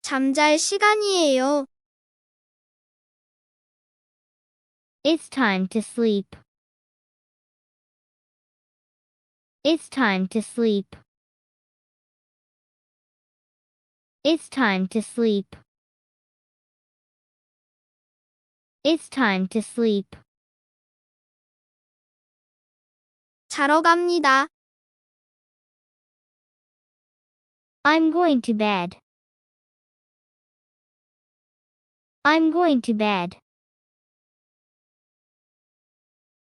잠잘 시간이에요. It's time to sleep. It's time to sleep. It's time to sleep. It's time to sleep. 자러 갑니다. I'm going to bed. I'm going to bed.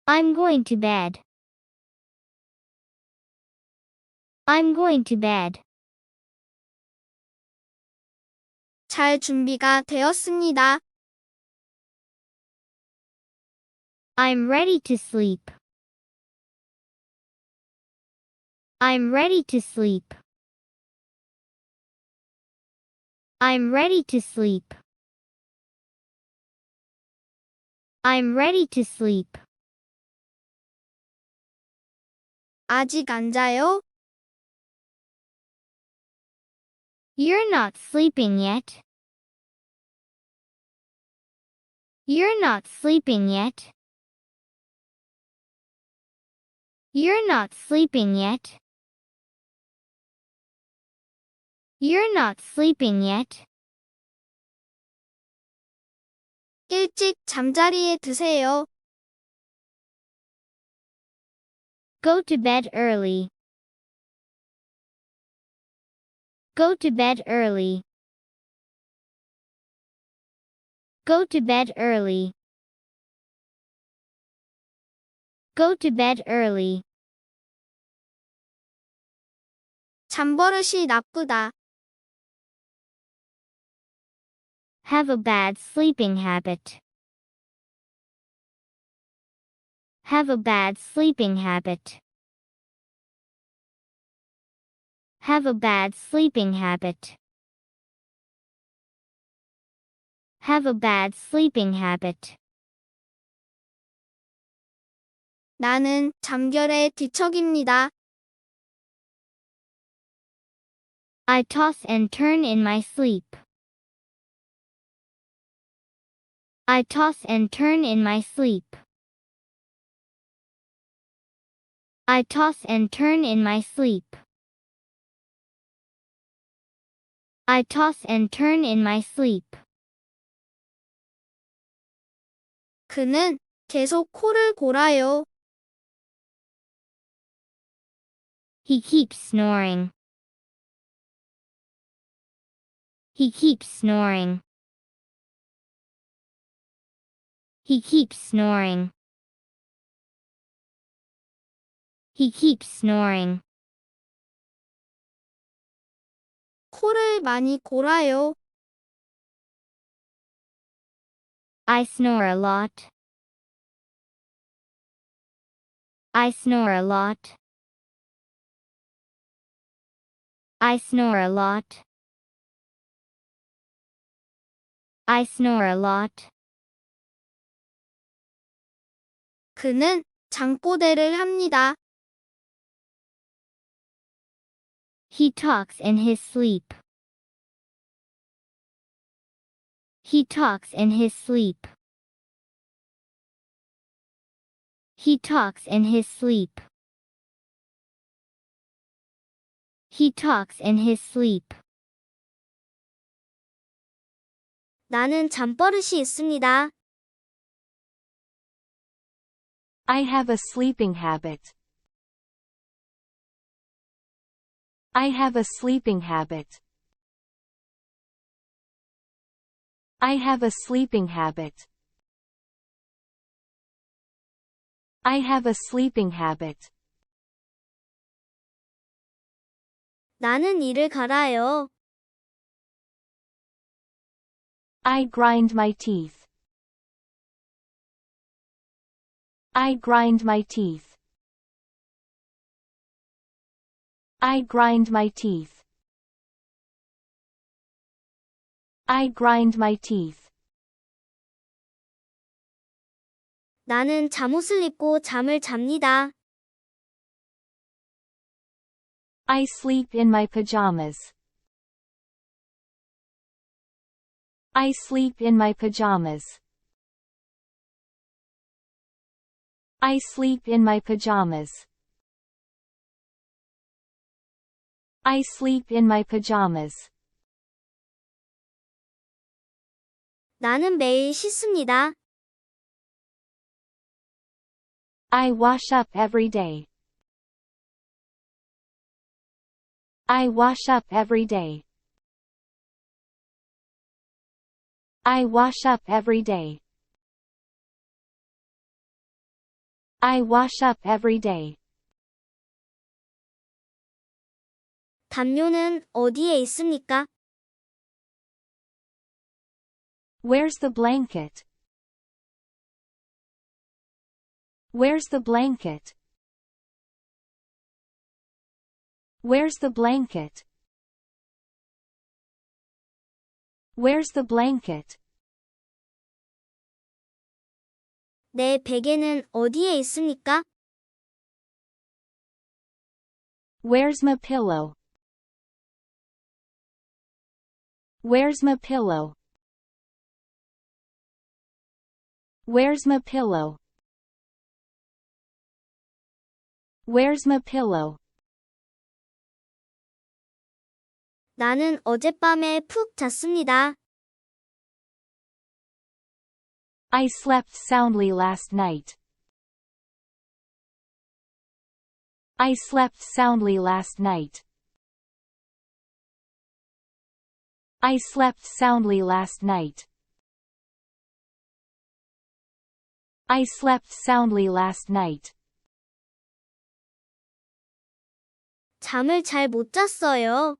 I'm going to bed. I'm going to bed. 잘 준비가 되었습니다. I'm ready to sleep. I'm ready to sleep. I'm ready to sleep. I'm ready to sleep. 아직 안 자요? You're not sleeping yet. You're not sleeping yet. You're not sleeping yet. You're not sleeping yet. 일찍 잠자리에 드세요. Go to bed early. Go to bed early. Go to bed early. Go to bed early. 잠버릇이 나쁘다. Have a bad sleeping habit. Have a bad sleeping habit. Have a bad sleeping habit. Have a bad sleeping habit. 나는 잠결에 뒤척입니다. I toss and turn in my sleep. I toss and turn in my sleep. I toss and turn in my sleep. I toss and turn in my sleep. 그는 계속 코를 골아요. He keeps snoring. He keeps snoring. He keeps snoring. He keeps snoring. 코를 많이 골아요. I snore a lot. I snore a lot. I snore a lot. I snore a lot. 그는 잠꼬대를 합니다. He talks in his sleep. He talks in his sleep. He talks in his sleep. He talks in his sleep. 나는 잠버릇이 있습니다. I have a sleeping habit. I have a sleeping habit. I have a sleeping habit. I have a sleeping habit. 나는 이를 갈아요. I grind my teeth. I grind my teeth. I grind my teeth. I grind my teeth. 나는 잠옷을 입고 잠을 잡니다. I sleep in my pajamas. I sleep in my pajamas. I sleep in my pajamas. I sleep in my pajamas. 나는 매일 씻습니다. I wash up every day. I wash up every day. I wash up every day. I wash up every day. 담요는 어디에 있습니까? Where's the blanket? Where's the blanket? Where's the blanket? Where's the blanket? 내 베개는 어디에 있습니까? Where's my pillow? Where's my pillow? Where's my pillow? Where's my pillow? 나는 어젯밤에 푹 잤습니다. I slept soundly last night. I slept soundly last night. I slept soundly last night. I slept soundly last night. 잠을 잘 못 잤어요.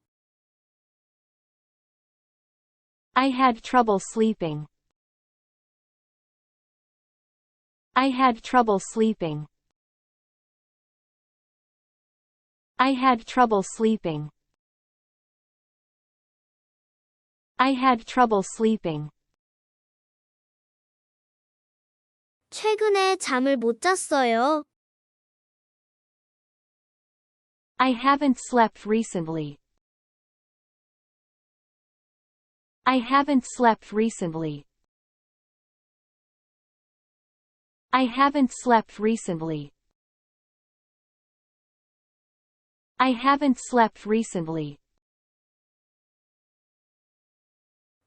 I had trouble sleeping. I had trouble sleeping. I had trouble sleeping. I had trouble sleeping. 최근에 잠을 못 잤어요. I haven't slept recently. I haven't slept recently. I haven't slept recently. I haven't slept recently.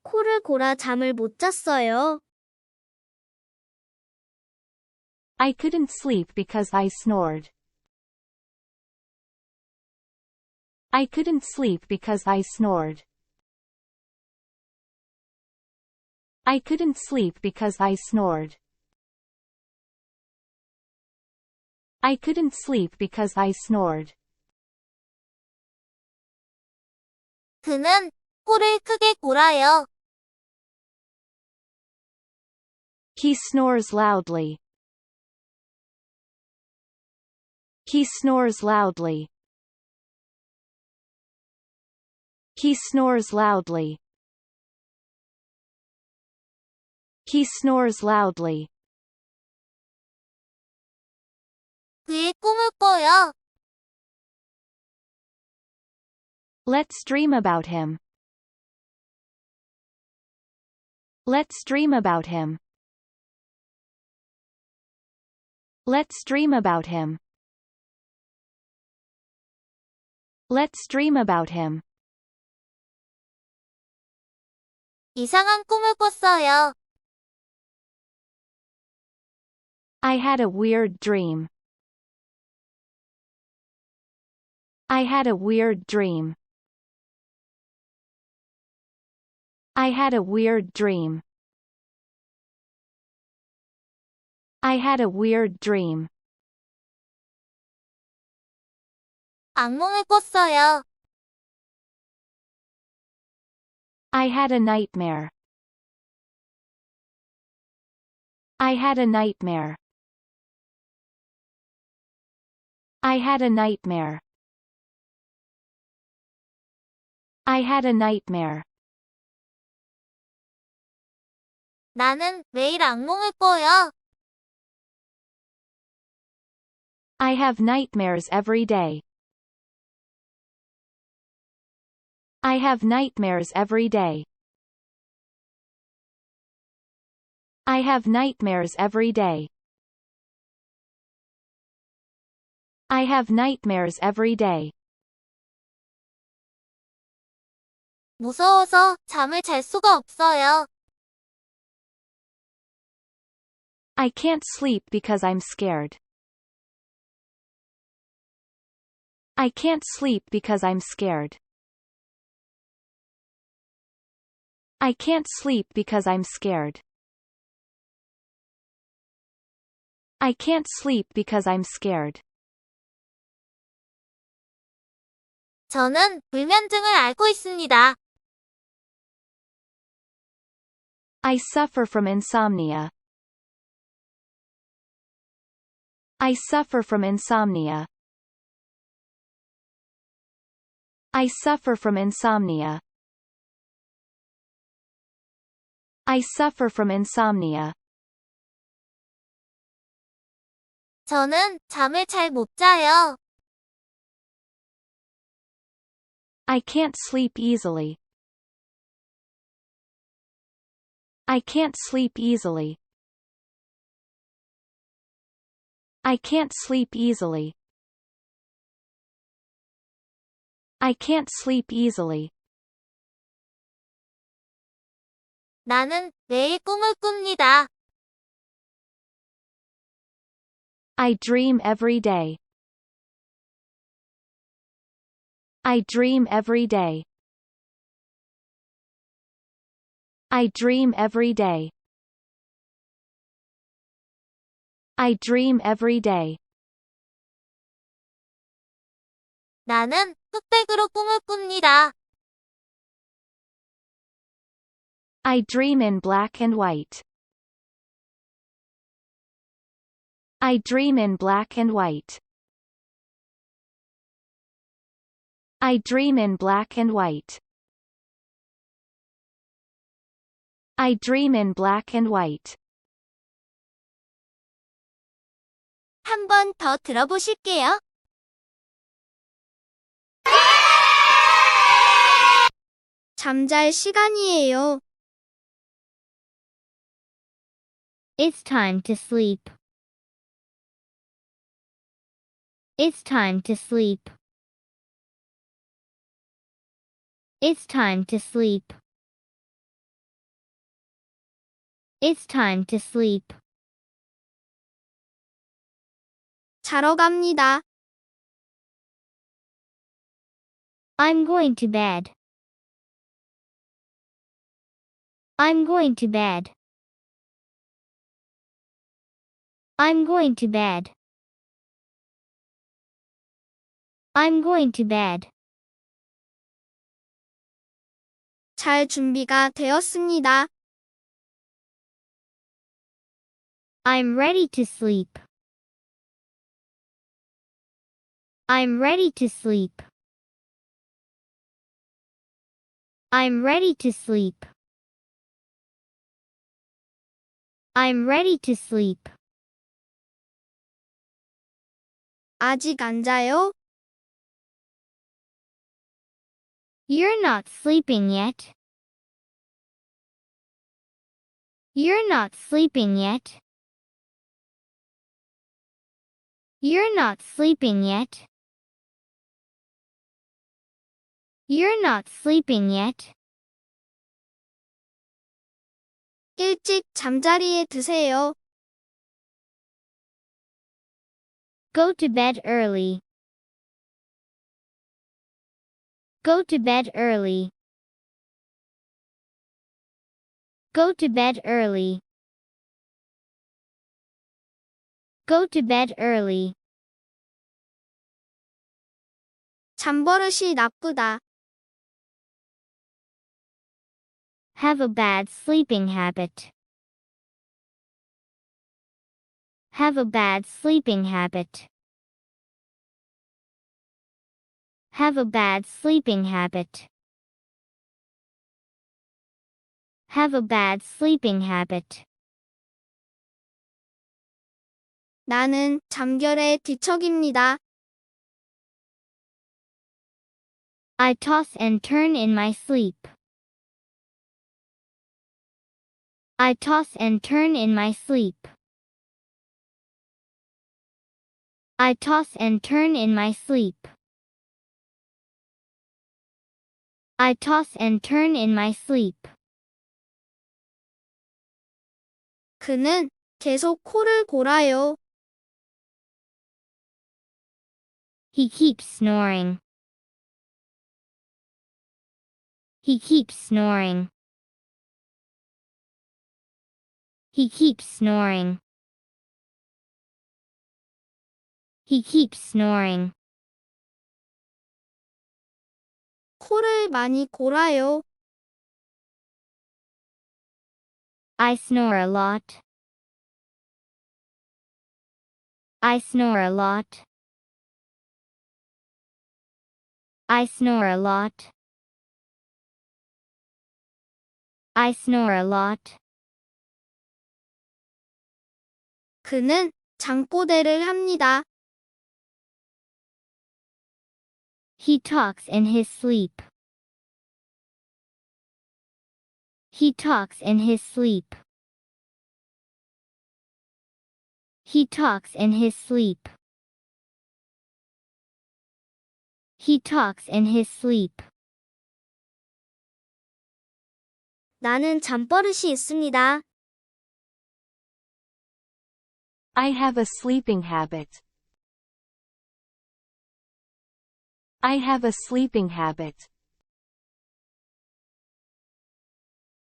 코를 골아 잠을 못 잤어요. I couldn't sleep because I snored. I couldn't sleep because I snored. I couldn't sleep because I snored. I couldn't sleep because I snored. 그는 코를 크게 골아요. He snores loudly. He snores loudly. He snores loudly. He snores loudly. 그의 꿈을 꿔요. Let's dream about him. Let's dream about him. Let's dream about him. Let's dream about him. 이상한 꿈을 꿨어요. I had a weird dream. I had a weird dream. I had a weird dream. I had a weird dream. 악몽을 꿨어요. I had a nightmare. I had a nightmare. I had a nightmare. I had a nightmare. 나는 매일 악몽을 꿔요. I have nightmares every day. I have nightmares every day. I have nightmares every day. I have nightmares every day. 무서워서 잠을 잘 수가 없어요. I can't sleep because I'm scared. I can't sleep because I'm scared. I can't sleep because I'm scared. I can't sleep because I'm scared. 저는 불면증을 앓고 있습니다. I suffer from insomnia. I suffer from insomnia. I suffer from insomnia. I suffer from insomnia. 저는 잠을 잘 못 자요. I can't sleep easily. I can't sleep easily. I can't sleep easily. I can't sleep easily. 나는 매일 꿈을 꿉니다. I dream every day. I dream every day. I dream every day. I dream every day. 나는 흑백으로 꿈을 꿉니다. I dream in black and white. I dream in black and white. I dream in black and white. I dream in black and white. 한 번 더 들어보실게요. 잠잘 시간이에요. It's time to sleep. It's time to sleep. It's time to sleep. It's time to sleep. 자러 갑니다. I'm going to bed. I'm going to bed. I'm going to bed. I'm going to bed. 잘 준비가 되었습니다. I'm ready to sleep. I'm ready to sleep. I'm ready to sleep. I'm ready to sleep. 아직 안 자요? You're not sleeping yet. You're not sleeping yet. You're not sleeping yet. You're not sleeping yet. 일찍 잠자리에 드세요. Go to bed early. Go to bed early. Go to bed early. Go to bed early. 잠버릇이 나쁘다. Have a bad sleeping habit. Have a bad sleeping habit. Have a bad sleeping habit. Have a bad sleeping habit. 나는 잠결에 뒤척입니다. I toss and turn in my sleep. I toss and turn in my sleep. I toss and turn in my sleep. I toss and turn in my sleep. 그는 계속 코를 골아요. He keeps snoring. He keeps snoring. He keeps snoring. He keeps snoring. 코를 많이 골아요. I snore a lot. I snore a lot. I snore a lot. I snore a lot. 그는 잠꼬대를 합니다. He talks in his sleep. He talks in his sleep. He talks in his sleep. He talks in his sleep. 나는 잠버릇이 있습니다. I have a sleeping habit. I have a sleeping habit.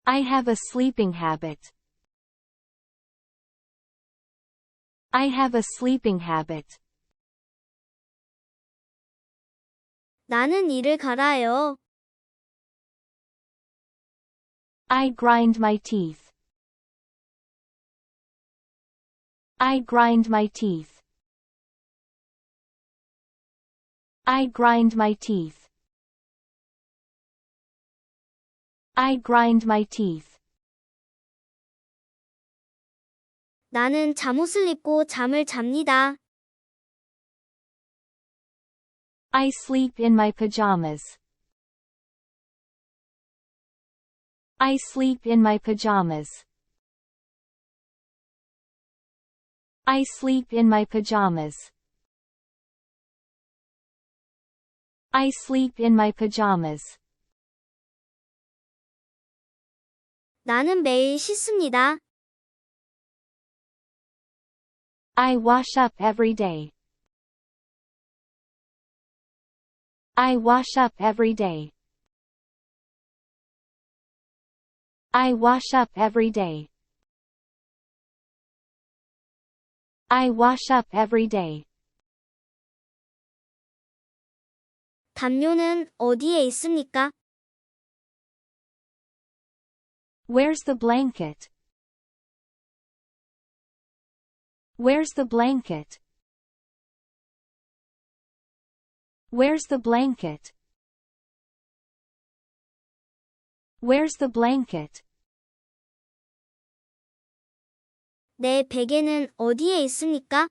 I have a sleeping habit. I have a sleeping habit. 나는 이를 갈아요. I grind my teeth. I grind my teeth. I grind my teeth. I grind my teeth. 나는 잠옷을 입고 잠을 잡니다. I sleep in my pajamas. I sleep in my pajamas. I sleep in my pajamas. I sleep in my pajamas. 나는 매일 씻습니다. I wash up every day. I wash up every day. I wash up every day. I wash up every day. 담요는 어디에 있습니까? Where's the blanket? Where's the blanket? Where's the blanket? Where's the blanket? 내 베개는 어디에 있습니까?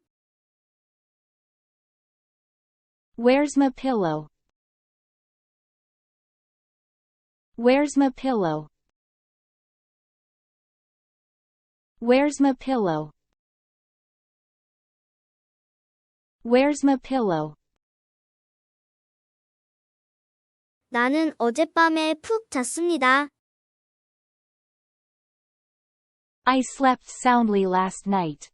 Where's my pillow? Where's my pillow? Where's my pillow? Where's my pillow? 나는 어젯밤에 푹 잤습니다. I slept soundly last night.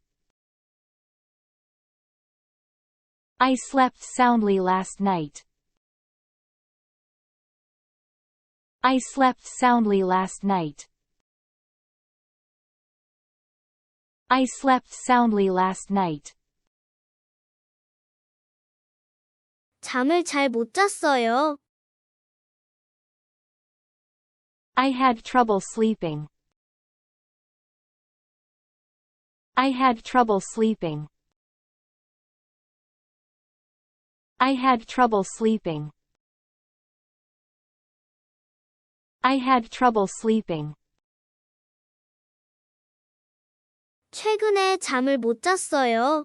I slept soundly last night. I slept soundly last night. I slept soundly last night. 잠을 잘 못 잤어요. I had trouble sleeping. I had trouble sleeping. I had trouble sleeping. I had trouble sleeping. 최근에 잠을 못 잤어요.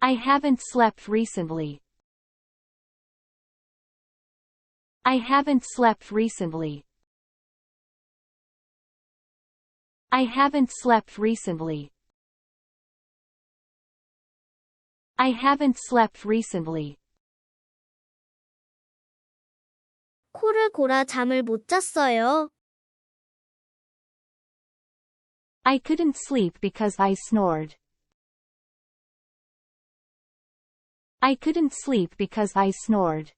I haven't slept recently. I haven't slept recently. I haven't slept recently. I haven't slept recently. 코를 골아 잠을 못 잤어요. I couldn't sleep because I snored. I couldn't sleep because I snored.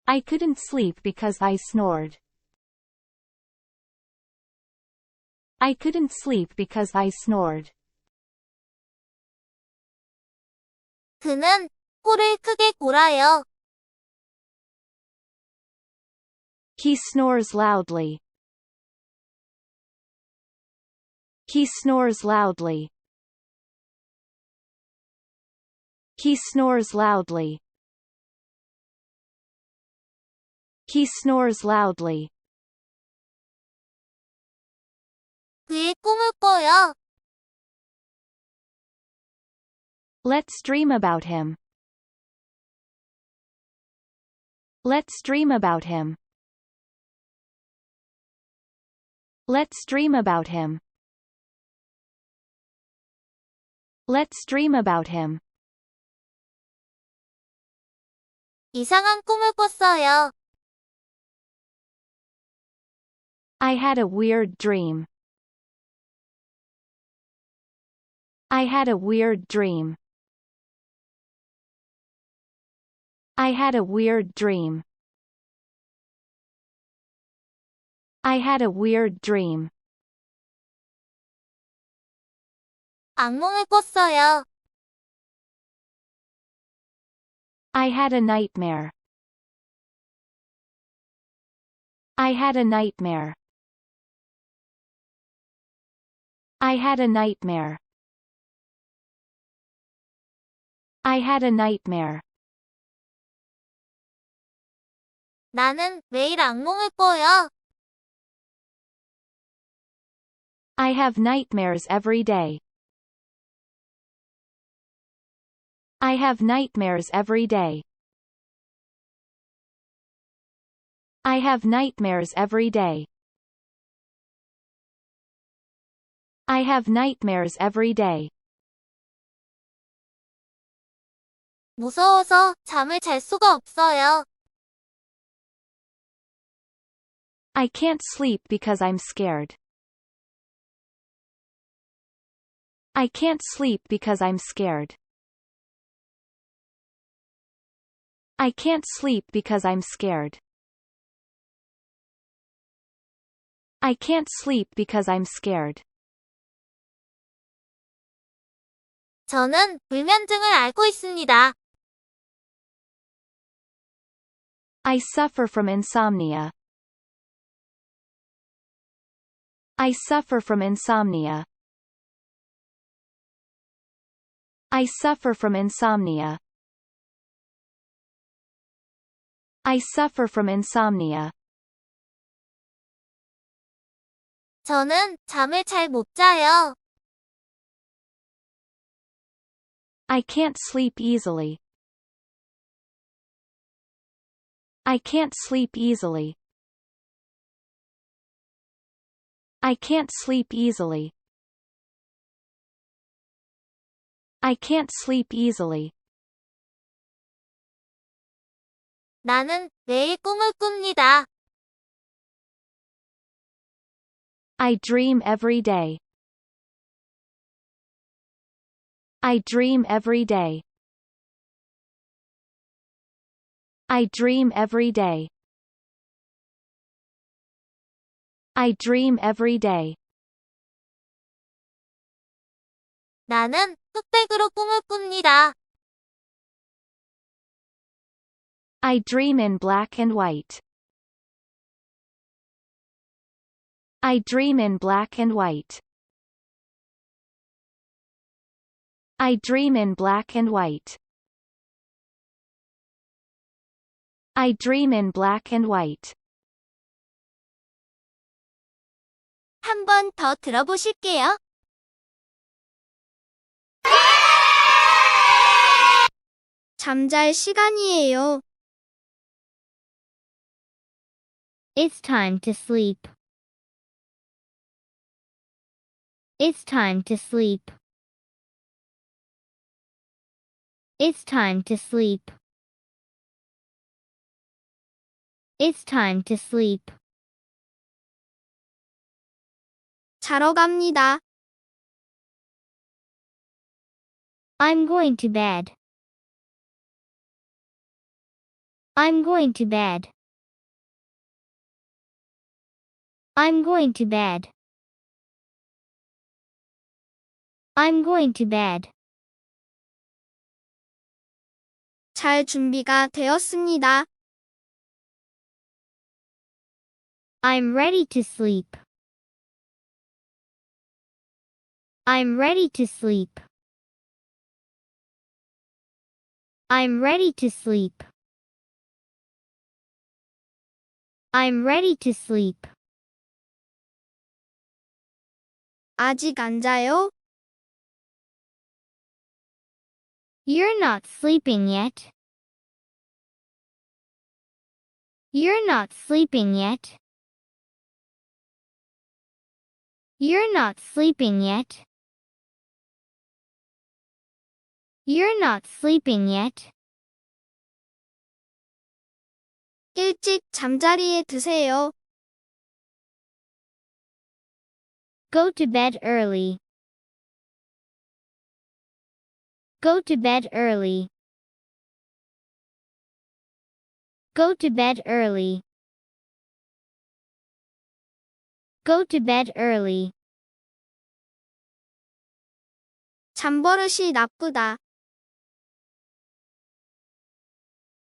I couldn't sleep because I snored. I couldn't sleep because I snored. 그는 코를 크게 골아요. He snores loudly. He snores loudly. He snores loudly. He snores loudly. 그의 꿈을 꿔요. Let's dream about him. Let's dream about him. Let's dream about him. Let's dream about him. 이상한 꿈을 꿨어요. I had a weird dream. I had a weird dream. I had a weird dream. I had a weird dream. 악몽을 꿨어요. I had a nightmare. I had a nightmare. I had a nightmare. I had a nightmare. 나는 매일 악몽을 꿔요. I have nightmares every day. I have nightmares every day. I have nightmares every day. I have nightmares every day. 무서워서 잠을 잘 수가 없어요. I can't sleep because I'm scared. I can't sleep because I'm scared. I can't sleep because I'm scared. I can't sleep because I'm scared. 저는 불면증을 앓고 있습니다. I suffer from insomnia. I suffer from insomnia. I suffer from insomnia. I suffer from insomnia. 저는 잠을 잘 못 자요. I can't sleep easily. I can't sleep easily. I can't sleep easily. I can't sleep easily. 나는 매일 꿈을 꿉니다. I dream every day. I dream every day. I dream every day. I dream every day. 나는 흑백으로 꿈을 꿉니다. I dream in black and white. I dream in black and white. I dream in black and white. I dream in black and white. 한 번 더 들어보실게요. 잠잘 시간이에요. It's time to sleep. It's time to sleep. It's time to sleep. It's time to sleep. 자러 갑니다. I'm going to bed. I'm going to bed. I'm going to bed. I'm going to bed. 잘 준비가 되었습니다. I'm ready to sleep. I'm ready to sleep. I'm ready to sleep. I'm ready to sleep. 아직 안 자요? You're not sleeping yet. You're not sleeping yet. You're not sleeping yet. You're not sleeping yet. 일찍 잠자리에 드세요. Go to bed early. Go to bed early. Go to bed early. Go to bed early. 잠버릇이 나쁘다.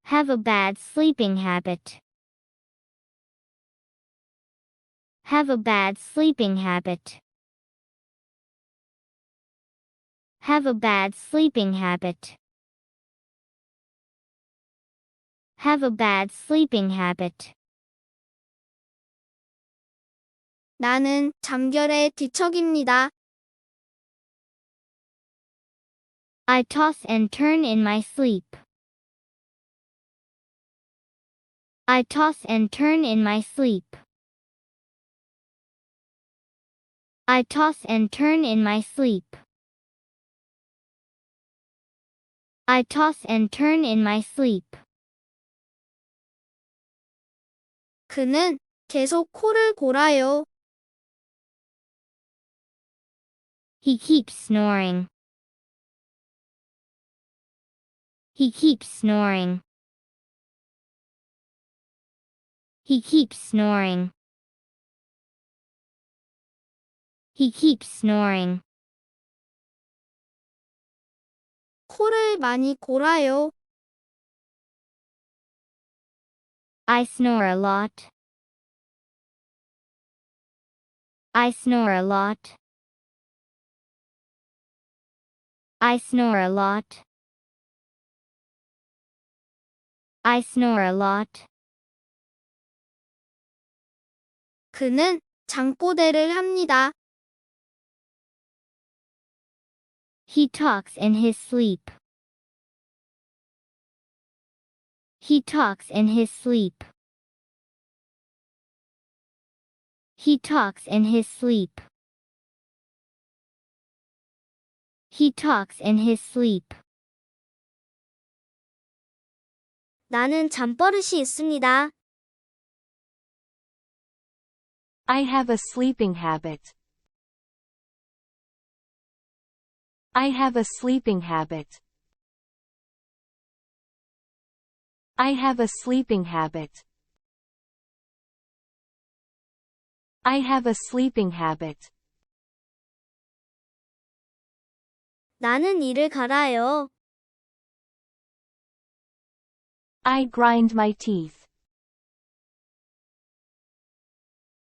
Have a bad sleeping habit. Have a bad sleeping habit. Have a bad sleeping habit. Have a bad sleeping habit. 나는 잠결에 뒤척입니다. I toss and turn in my sleep. I toss and turn in my sleep. I toss and turn in my sleep. I toss and turn in my sleep. 그는 계속 코를 골아요. He keeps snoring. He keeps snoring. He keeps snoring. He keeps snoring. 코를 많이 골아요. I snore a lot. I snore a lot. I snore a lot. I snore a lot. 그는 잠꼬대를 합니다. He talks in his sleep. He talks in his sleep. He talks in his sleep. He talks in his sleep. 나는 잠버릇이 있습니다. I have a sleeping habit. I have a sleeping habit. I have a sleeping habit. I have a sleeping habit. 나는 이를 갈아요. I grind my teeth.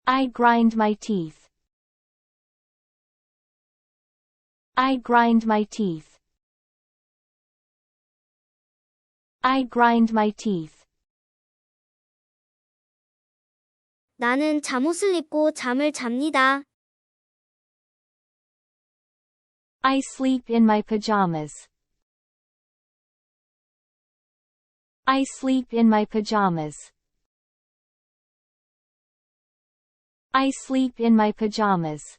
I grind my teeth. I grind my teeth. I grind my teeth. 나는 잠옷을 입고 잠을 잡니다. I sleep in my pajamas. I sleep in my pajamas. I sleep in my pajamas.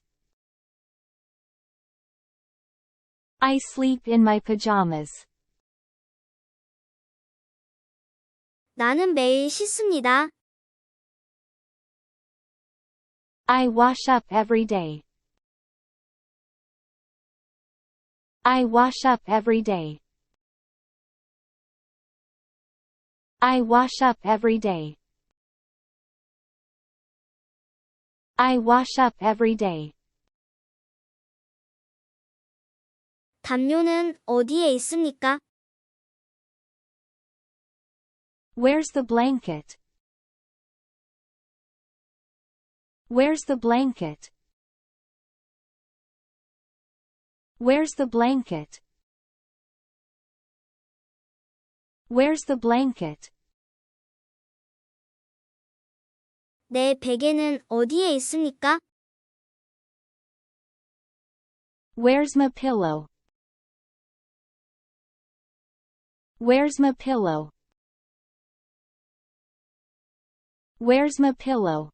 I sleep in my pajamas. 나는 매일 씻습니다. I wash up every day. I wash up every day. I wash up every day. I wash up every day. 담요는 어디에 있습니까? Where's the blanket? Where's the blanket? Where's the blanket? Where's the blanket? 내 베개는 어디에 있습니까? Where's my pillow? Where's my pillow? Where's my pillow?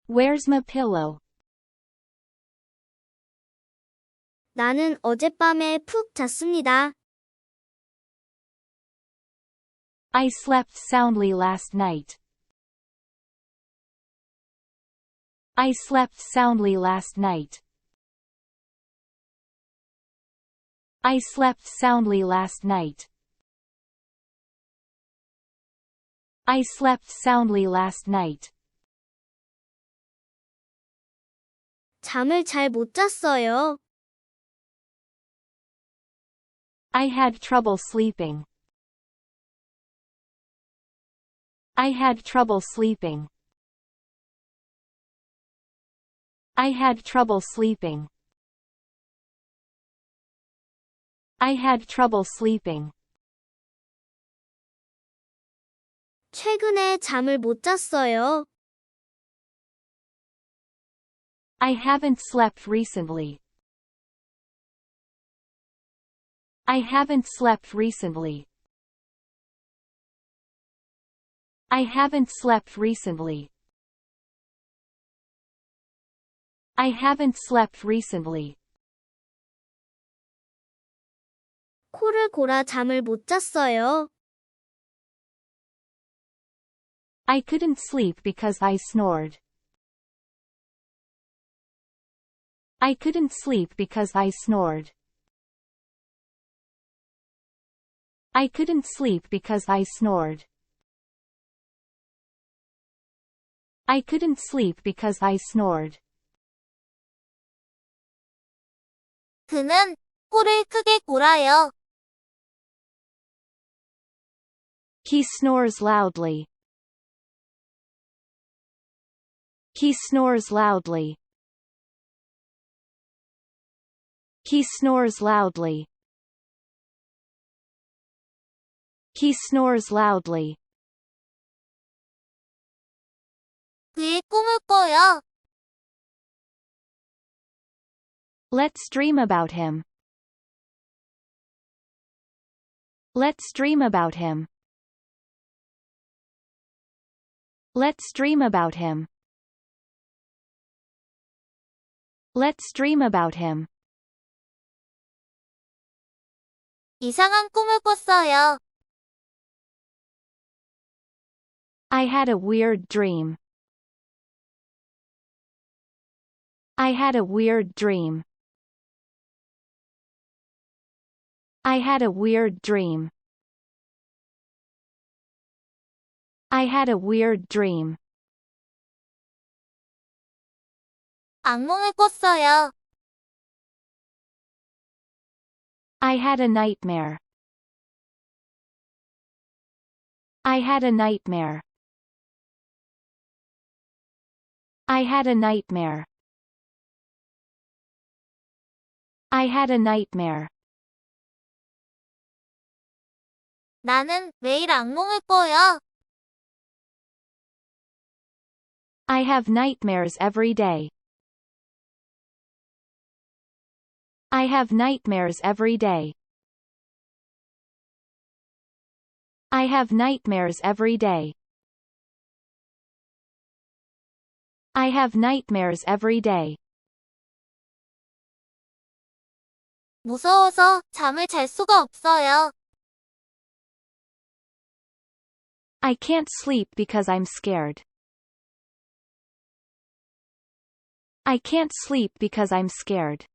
Where's my pillow? 나는 어젯밤에 푹 잤습니다. I slept soundly last night. I slept soundly last night. I slept soundly last night. I slept soundly last night. 잠을 잘 못 잤어요. I had trouble sleeping. I had trouble sleeping. I had trouble sleeping. I had trouble sleeping. 최근에 잠을 못 잤어요. I haven't slept recently. I haven't slept recently. I haven't slept recently. I haven't slept recently. 코를 골아 잠을 못 잤어요. I couldn't sleep because I snored. I couldn't sleep because I snored. I couldn't sleep because I snored. I couldn't sleep because I snored. 그는 코를 크게 골아요. He snores loudly. He snores loudly. He snores loudly. He snores loudly. 그의 꿈을 꿔요. Let's dream about him. Let's dream about him. Let's dream about him. Let's dream about him. 이상한 꿈을 꿨어요. I had a weird dream. I had a weird dream. I had a weird dream. I had a weird dream. 악몽을 꿨어요. I had a nightmare. I had a nightmare. I had a nightmare. I had a nightmare. 나는 매일 악몽을 꿔요. I have nightmares every day. I have nightmares every day. I have nightmares every day. I have nightmares every day. 무서워서 잠을 잘 수가 없어요. I can't sleep because I'm scared. I can't sleep because I'm scared.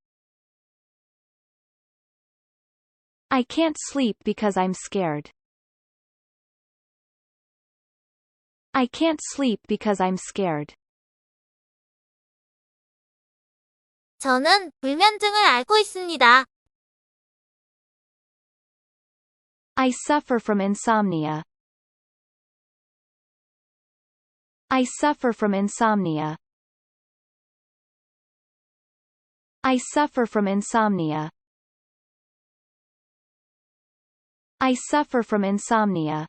I can't sleep because I'm scared. I can't sleep because I'm scared. 저는 불면증을 앓고 있습니다. I suffer from insomnia. I suffer from insomnia. I suffer from insomnia. I suffer from insomnia.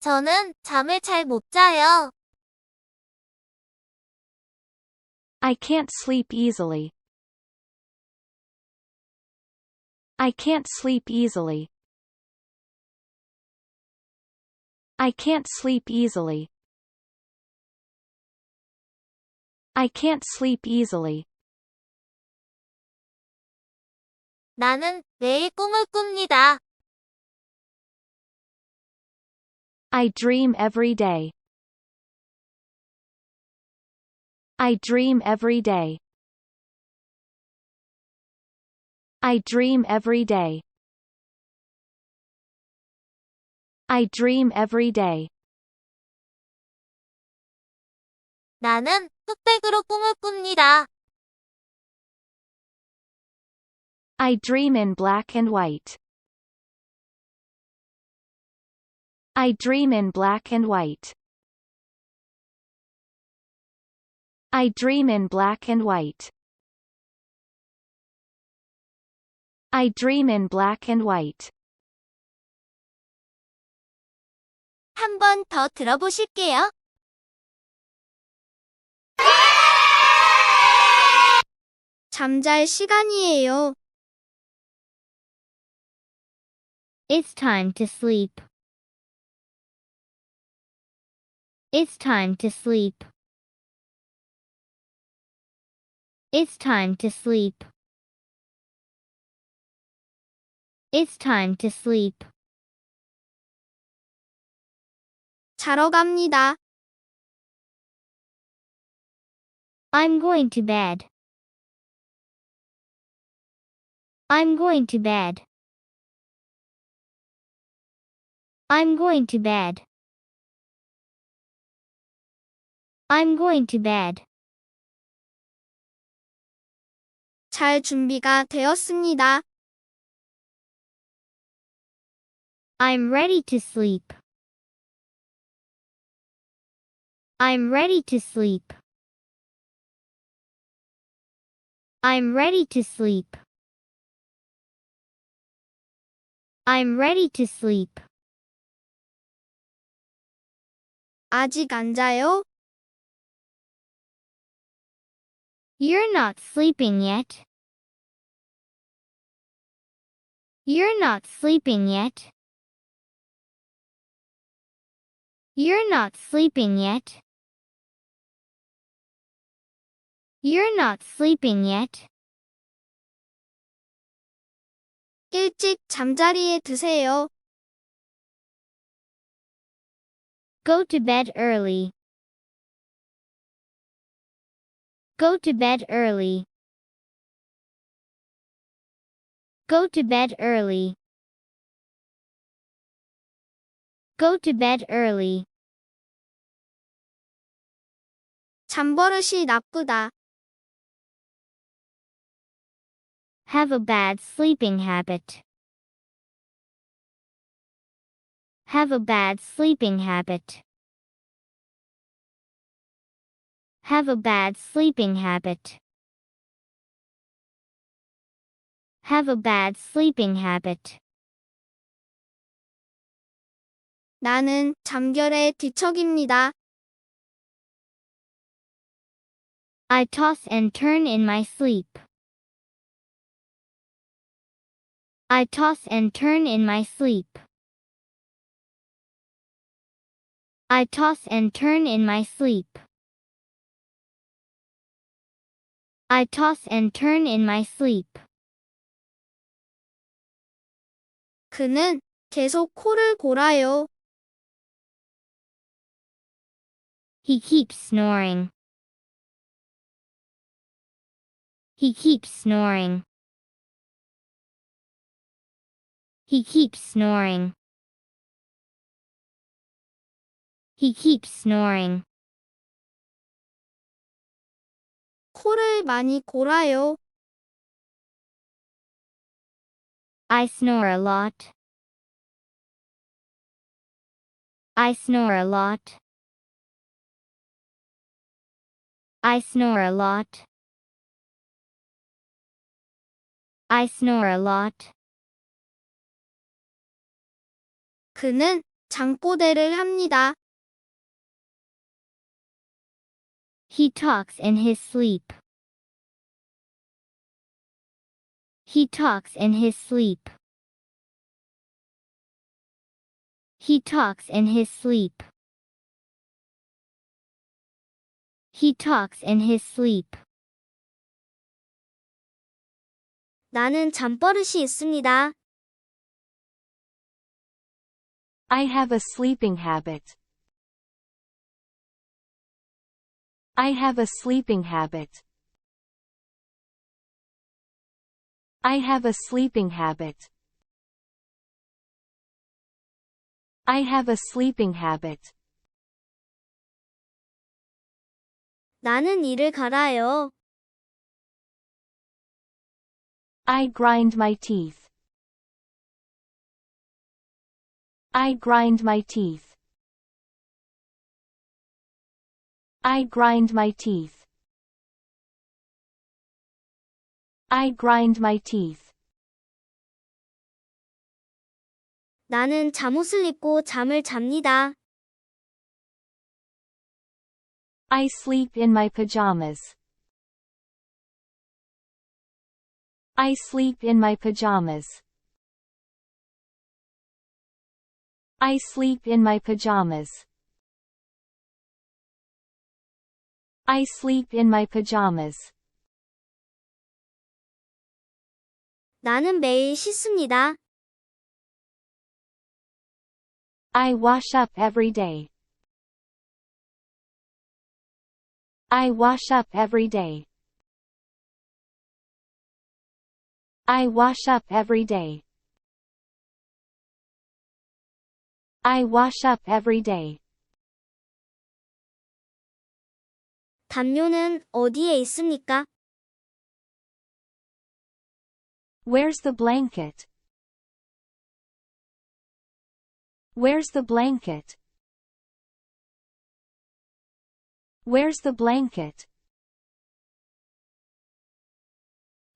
저는 잠을 잘 못 자요. I can't sleep easily. I can't sleep easily. I can't sleep easily. I can't sleep easily. 나는 매일 꿈을 꿉니다. I dream every day. I dream every day. I dream every day. I dream every day. 나는 흑백으로 꿈을 꿉니다. I dream in black and white. I dream in black and white. I dream in black and white. I dream in black and white. 한 번 더 들어보실게요. 잠잘 시간이에요. It's time to sleep. It's time to sleep. It's time to sleep. It's time to sleep. 자러 갑니다. I'm going to bed. I'm going to bed. I'm going to bed. I'm going to bed. 잘 준비가 되었습니다. I'm ready to sleep. I'm ready to sleep. I'm ready to sleep. I'm ready to sleep. 아직 안 자요? You're not sleeping yet. You're not sleeping yet. You're not sleeping yet. You're not sleeping yet. 일찍 잠자리에 드세요. Go to bed early. Go to bed early. Go to bed early. Go to bed early. 잠버릇이 나쁘다. Have a bad sleeping habit. Have a bad sleeping habit. Have a bad sleeping habit. Have a bad sleeping habit. 나는 잠결에 뒤척입니다. I toss and turn in my sleep. I toss and turn in my sleep. I toss and turn in my sleep. I toss and turn in my sleep. 그는 계속 코를 골아요. He keeps snoring. He keeps snoring. He keeps snoring. He keeps snoring. 코를 많이 골아요. I snore a lot. I snore a lot. I snore a lot. I snore a lot. 그는 잠꼬대를 합니다. He talks in his sleep. He talks in his sleep. He talks in his sleep. He talks in his sleep. 나는 잠버릇이 있습니다. I have a sleeping habit. I have a sleeping habit. I have a sleeping habit. I have a sleeping habit. 나는 이를 갈아요. I grind my teeth. I grind my teeth. I grind my teeth. I grind my teeth. 나는 잠옷을 입고 잠을 잡니다. I sleep in my pajamas. I sleep in my pajamas. I sleep in my pajamas. I sleep in my pajamas. 나는 매일 씻습니다. I wash up every day. I wash up every day. I wash up every day. I wash up every day. 담요는 어디에 있습니까? Where's the blanket? Where's the blanket? Where's the blanket?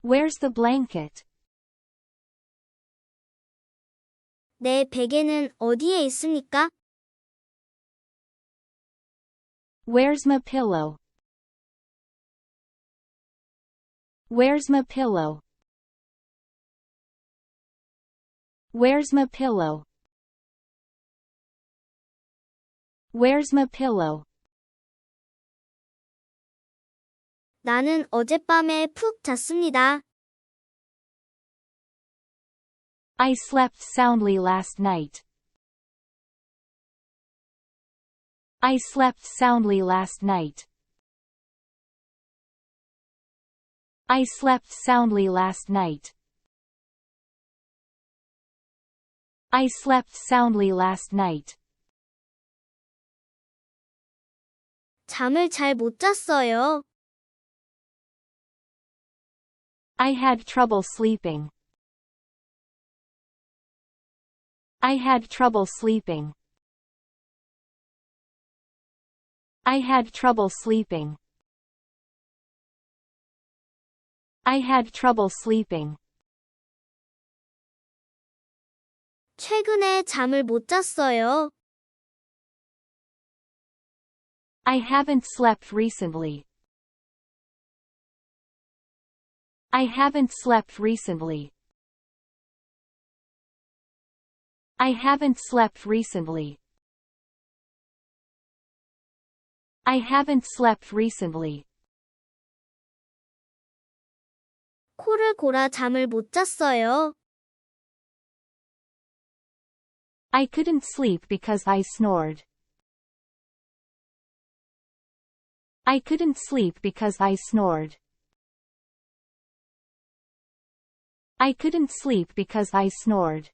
Where's the blanket? 내 베개는 어디에 있습니까? Where's my pillow? Where's my pillow? Where's my pillow? Where's my pillow? 나는 어젯밤에 푹 잤습니다. I slept soundly last night. I slept soundly last night. I slept soundly last night. I slept soundly last night. 잠을 잘 못 잤어요. I had trouble sleeping. I had trouble sleeping. I had trouble sleeping. I had trouble sleeping. 최근에 잠을 못 잤어요. I haven't slept recently. I haven't slept recently. I haven't slept recently. I haven't slept recently. 코를 골아 잠을 못 잤어요. I couldn't sleep because I snored. I couldn't sleep because I snored. I couldn't sleep because I snored.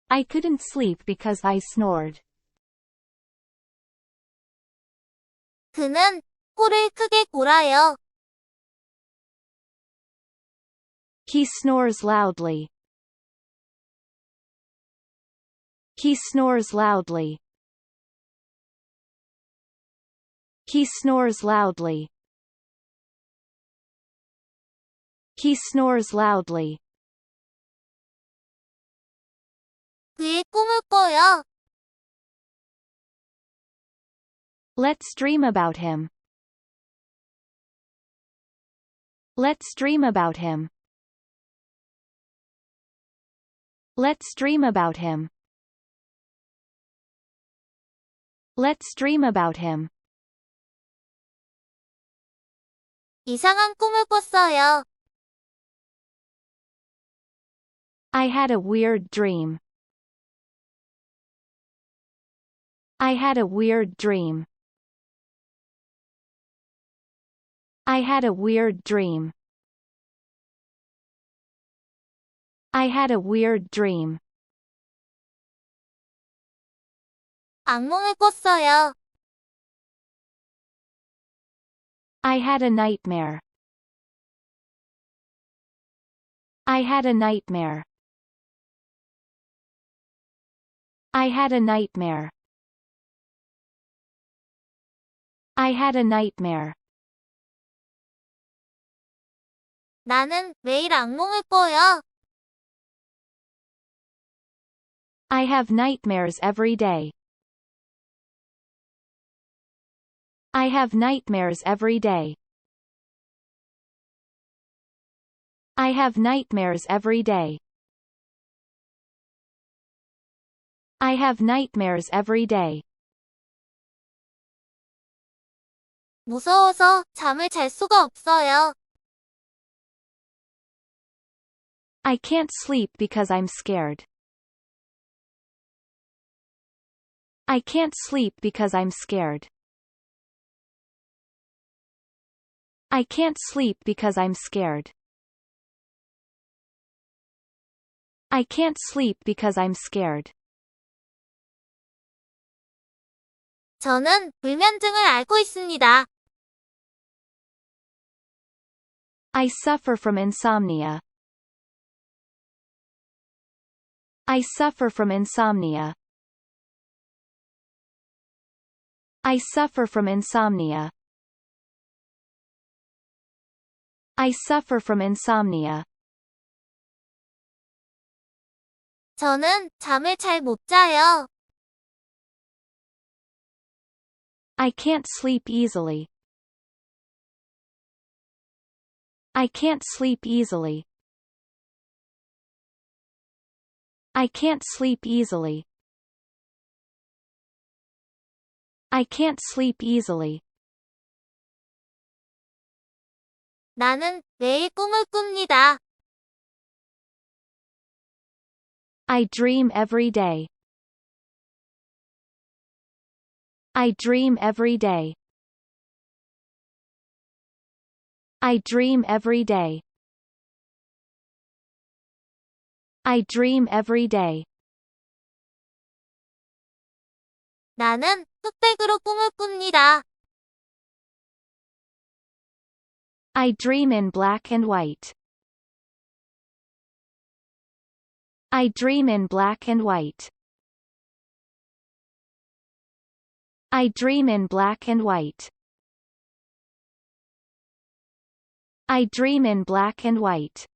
I couldn't sleep because I snored. 그는 코를 크게 골아요. He snores loudly. He snores loudly. He snores loudly. He snores loudly. 그의 꿈을 꿔요. Let's dream about him. Let's dream about him. Let's dream about him. Let's dream about him. 이상한 꿈을 꿨어요. I had a weird dream. I had a weird dream. I had a weird dream. I had a weird dream. 악몽을 꿨어요. I had a nightmare. I had a nightmare. I had a nightmare. I had a nightmare. 나는 매일 악몽을 꿔요. I have nightmares every day. I have nightmares every day. I have nightmares every day. I have nightmares every day. 무서워서 잠을 잘 수가 없어요. I can't sleep because I'm scared. I can't sleep because I'm scared. I can't sleep because I'm scared. I can't sleep because I'm scared. 저는 불면증을 앓고 있습니다. I suffer from insomnia. I suffer from insomnia. I suffer from insomnia. I suffer from insomnia. 저는 잠을 잘 못 자요. I can't sleep easily. I can't sleep easily. I can't sleep easily. I can't sleep easily. 나는 매일 꿈을 꿉니다. I dream every day. I dream every day. I dream every day. I dream every day. 나는 흑백으로 꿈을 꿉니다. I dream in black and white. I dream in black and white. I dream in black and white. I dream in black and white.